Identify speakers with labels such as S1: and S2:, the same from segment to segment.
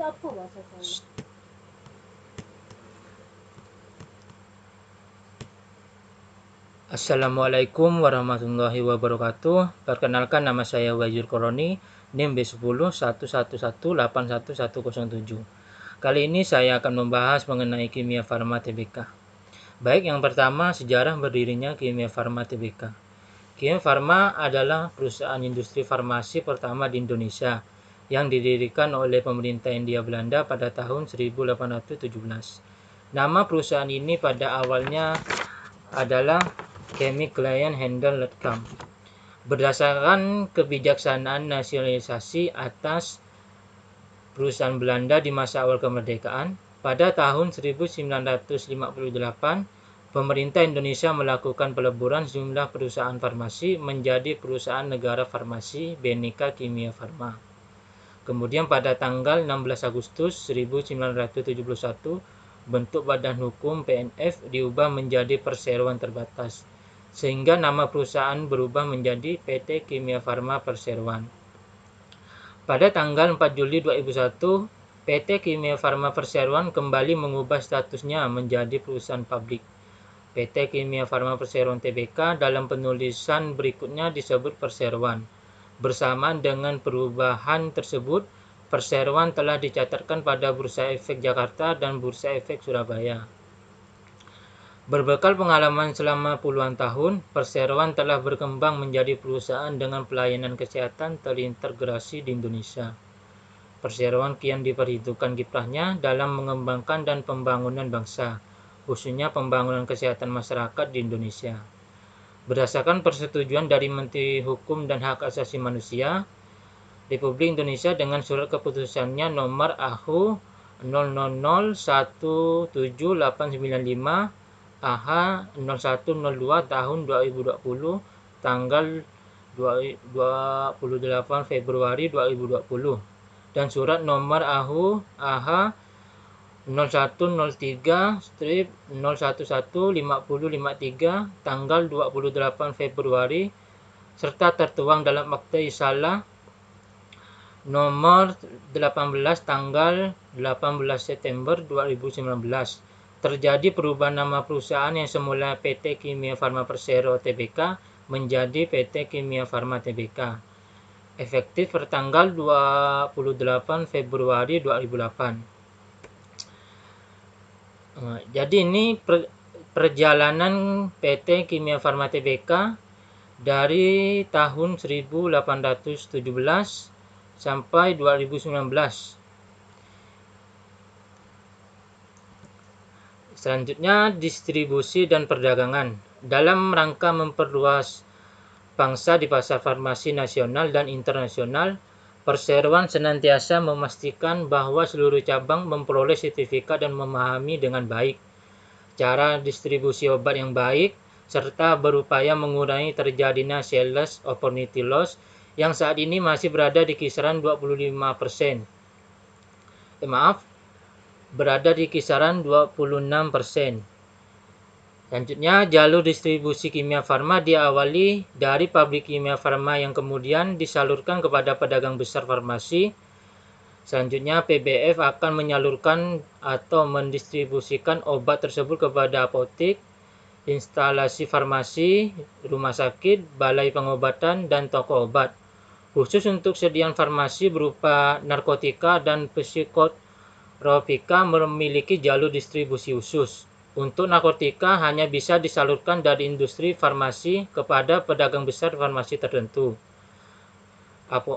S1: apa bahasa saya?
S2: Assalamualaikum warahmatullahi wabarakatuh. Perkenalkan, nama saya Wajur Koroni, NIM B1011181107. Kali ini saya akan membahas mengenai Kimia Farma Tbk. Baik, yang pertama, sejarah berdirinya Kimia Farma Tbk. Kimia Farma adalah perusahaan industri farmasi pertama di Indonesia yang didirikan oleh pemerintah Hindia Belanda pada tahun 1817. Nama perusahaan ini pada awalnya adalah Chemical Handel.com. Berdasarkan kebijaksanaan nasionalisasi atas perusahaan Belanda di masa awal kemerdekaan, pada tahun 1958, pemerintah Indonesia melakukan peleburan sejumlah perusahaan farmasi menjadi perusahaan negara farmasi Bhinneka Kimia Farma. Kemudian pada tanggal 16 Agustus 1971, bentuk badan hukum PNF diubah menjadi Perseroan Terbatas, sehingga nama perusahaan berubah menjadi PT Kimia Farma Perseroan. Pada tanggal 4 Juli 2001, PT Kimia Farma Perseroan kembali mengubah statusnya menjadi perusahaan publik. PT Kimia Farma Perseroan Tbk dalam penulisan berikutnya disebut Perseroan. Bersamaan dengan perubahan tersebut, Perseroan telah dicatatkan pada Bursa Efek Jakarta dan Bursa Efek Surabaya. Berbekal pengalaman selama puluhan tahun, Perseroan telah berkembang menjadi perusahaan dengan pelayanan kesehatan terintegrasi di Indonesia. Perseroan kian diperhitungkan kiprahnya dalam mengembangkan dan pembangunan bangsa, khususnya pembangunan kesehatan masyarakat di Indonesia. Berdasarkan persetujuan dari Menteri Hukum dan Hak Asasi Manusia Republik Indonesia dengan surat keputusannya nomor AHU 000179895 AH 0102 tahun 2020 tanggal 28 Februari 2020 dan surat nomor AHU AH 0103-011-5053 tanggal 28 Februari serta tertuang dalam Akta Isalah nomor 18 tanggal 18 September 2019. Terjadi perubahan nama perusahaan yang semula PT Kimia Farma Persero Tbk menjadi PT Kimia Farma Tbk. Efektif pertanggal 28 Februari 2008. Jadi ini perjalanan PT Kimia Farma Tbk dari tahun 1817 sampai 2019. Selanjutnya, distribusi dan perdagangan. Dalam rangka memperluas pangsa di pasar farmasi nasional dan internasional, Perseroan senantiasa memastikan bahwa seluruh cabang memperoleh sertifikat dan memahami dengan baik cara distribusi obat yang baik, serta berupaya mengurangi terjadinya sales opportunity loss yang saat ini masih berada di kisaran 25%. Berada di kisaran 26%. Selanjutnya, jalur distribusi kimia farma diawali dari pabrik kimia farma yang kemudian disalurkan kepada pedagang besar farmasi. Selanjutnya, PBF akan menyalurkan atau mendistribusikan obat tersebut kepada apotek, instalasi farmasi, rumah sakit, balai pengobatan, dan toko obat. Khusus untuk sediaan farmasi berupa narkotika dan psikotropika memiliki jalur distribusi khusus. Untuk narkotika hanya bisa disalurkan dari industri farmasi kepada pedagang besar farmasi tertentu.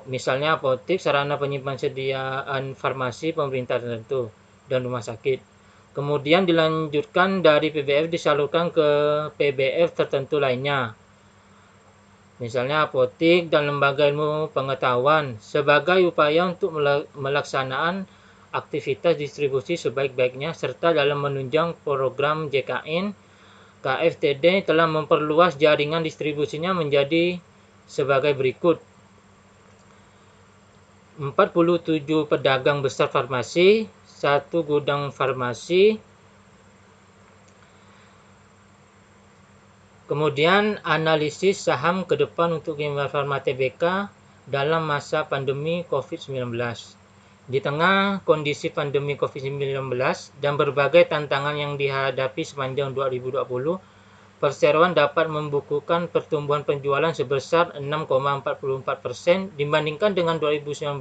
S2: Misalnya apotek, sarana penyimpan sediaan farmasi pemerintah tertentu, dan rumah sakit. Kemudian dilanjutkan dari PBF disalurkan ke PBF tertentu lainnya. Misalnya apotek dan lembaga ilmu pengetahuan sebagai upaya untuk melaksanaan aktivitas distribusi sebaik-baiknya serta dalam menunjang program JKN, KFTD telah memperluas jaringan distribusinya menjadi sebagai berikut. 47 pedagang besar farmasi, 1 gudang farmasi. Kemudian analisis saham ke depan untuk Kimia Farma Tbk dalam masa pandemi COVID-19. Di tengah kondisi pandemi COVID-19 dan berbagai tantangan yang dihadapi sepanjang 2020, perseroan dapat membukukan pertumbuhan penjualan sebesar 6,44% dibandingkan dengan 2019.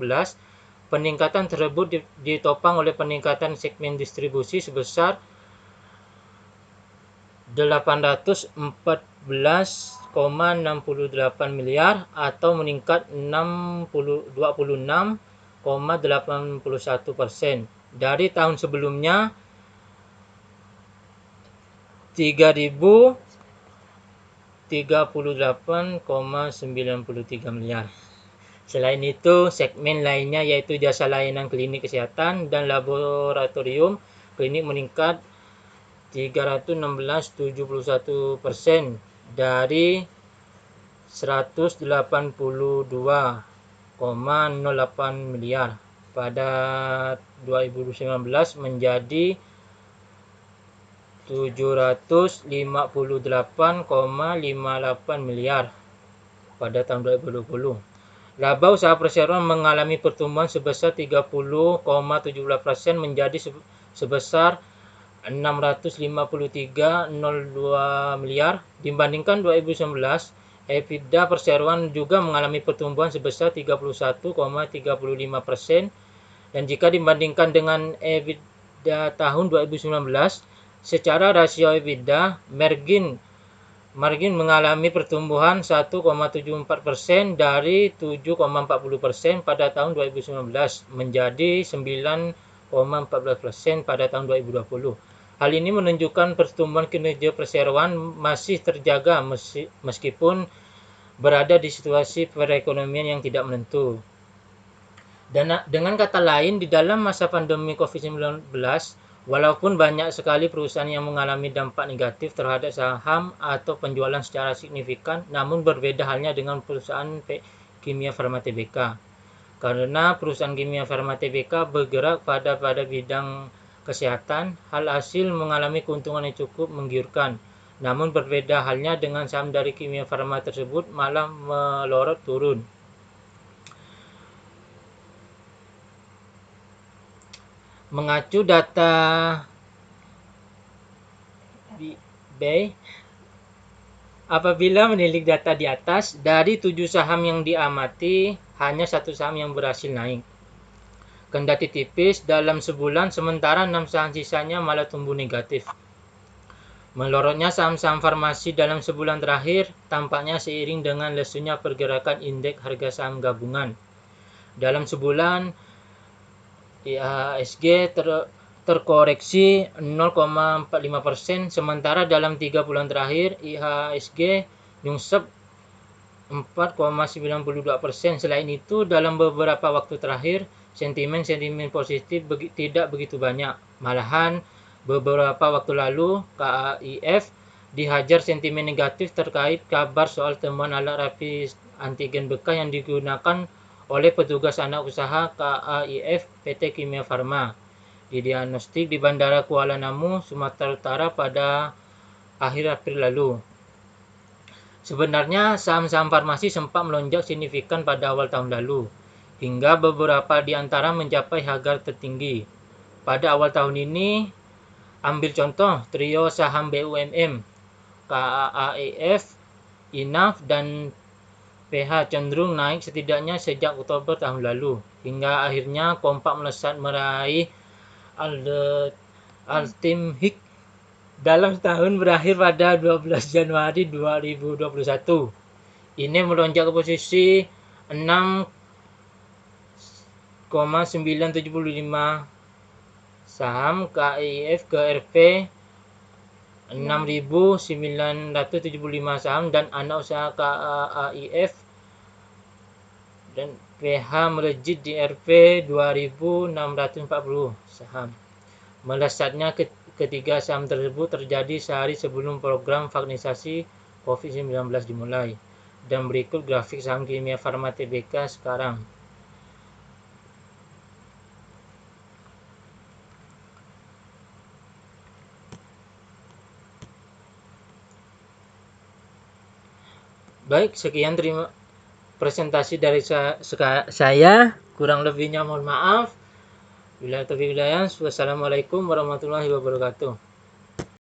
S2: Peningkatan tersebut ditopang oleh peningkatan segmen distribusi sebesar 814,68 miliar atau meningkat 26,81% dari tahun sebelumnya 3.038,93 miliar. Selain itu, segmen lainnya yaitu jasa layanan klinik kesehatan dan laboratorium klinik meningkat 316,71% dari 182,08 miliar pada 2019 menjadi 758,58 miliar pada tahun 2020. Laba usaha perseroan mengalami pertumbuhan sebesar 30,17% menjadi sebesar 653,02 miliar dibandingkan 2019. EBITDA perseroan juga mengalami pertumbuhan sebesar 31,35% dan jika dibandingkan dengan EBITDA tahun 2019, secara rasio EBITDA margin mengalami pertumbuhan 1,74% dari 7,40% pada tahun 2019 menjadi 9,14% pada tahun 2020. Hal ini menunjukkan pertumbuhan kinerja perseroan masih terjaga meskipun berada di situasi perekonomian yang tidak menentu. Dan dengan kata lain, di dalam masa pandemi COVID-19, walaupun banyak sekali perusahaan yang mengalami dampak negatif terhadap saham atau penjualan secara signifikan, namun berbeda halnya dengan perusahaan Kimia Farma Tbk. Karena perusahaan Kimia Farma Tbk bergerak pada bidang kesehatan, hasil mengalami keuntungan yang cukup menggiurkan. Namun berbeda halnya dengan saham dari Kimia Farma tersebut malah melorot turun. Mengacu data B, apabila menilik data di atas, dari 7 saham yang diamati, hanya 1 saham yang berhasil naik. Kendati tipis dalam sebulan, sementara 6 saham sisanya malah tumbuh negatif. Melorotnya saham-saham farmasi dalam sebulan terakhir tampaknya seiring dengan lesunya pergerakan indeks harga saham gabungan. Dalam sebulan, IHSG terkoreksi 0,45%, sementara dalam 3 bulan terakhir IHSG nyungsep 4,92%. Selain itu, dalam beberapa waktu terakhir, sentimen positif tidak begitu banyak. Malahan, beberapa waktu lalu, KAIF dihajar sentimen negatif terkait kabar soal temuan alat rapid antigen bekas yang digunakan oleh petugas anak usaha KAIF PT Kimia Farma didiagnostik di Bandara Kuala Namu, Sumatera Utara pada akhir April lalu. Sebenarnya saham-saham farmasi sempat melonjak signifikan pada awal tahun lalu, hingga beberapa di antara mencapai harga tertinggi. Pada awal tahun ini, ambil contoh trio saham BUMM, KAIF, INAF, dan PH cenderung naik setidaknya sejak Oktober tahun lalu, hingga akhirnya kompak melesat meraih all-time high dalam setahun berakhir pada 12 Januari 2021. Ini melonjak ke posisi 6,975 saham KAIF ke RP 6.975 saham dan anak usaha KAIF dan PH melejit di RP 2.640 saham. Melesatnya ketiga saham tersebut terjadi sehari sebelum program vaksinasi COVID-19 dimulai. Dan berikut grafik saham Kimia Farma Tbk sekarang. Baik, sekian presentasi dari saya. Kurang lebihnya mohon maaf. Wassalamualaikum warahmatullahi wabarakatuh.